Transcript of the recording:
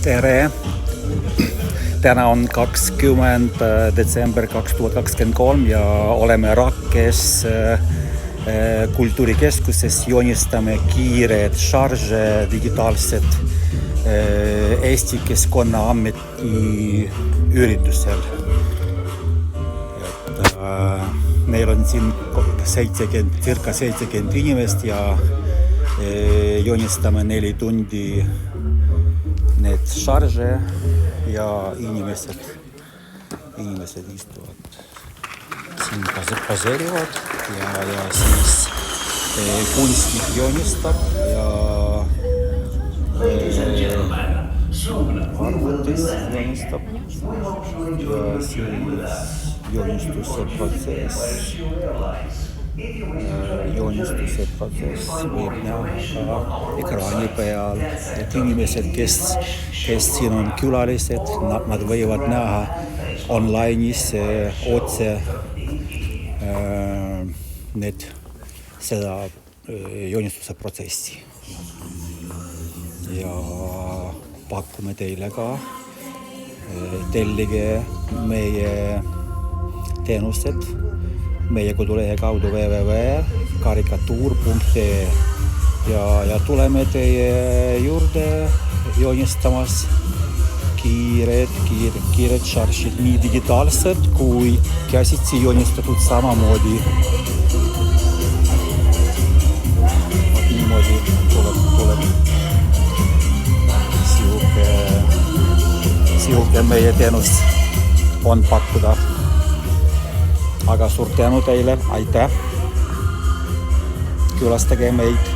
Tere! Täna on 20. detsember 2023 ja oleme Rakkes kultuurikeskuses. Joonistame kiired šarže digitaalsed Eesti Keskkonnaameti üritusel. Meil on siin circa 70 inimest ja joonistame 4 tundi need šarže ja inimesed istuvad siin poseerivad ja siis kunstnik joonistab ja arvutis joonistab ja siis joonistuse protsess võib näha ekraani peal, et inimesed, kes siin on külalised, nad võivad näha online'is otse seda joonistuse protsessi. Ja pakume teile ka, tellige meie teenused meie kodulehe kaudu www.karikatuur.ee ja tuleme teie juurde joonistamas kiired šaršid, nii digitaalsed kui käsitsi joonistatud samamoodi. Niimoodi tuleb sihuke meie teenus on pakkuda. Aga suur tänu teile, aitäh! Külastage meid!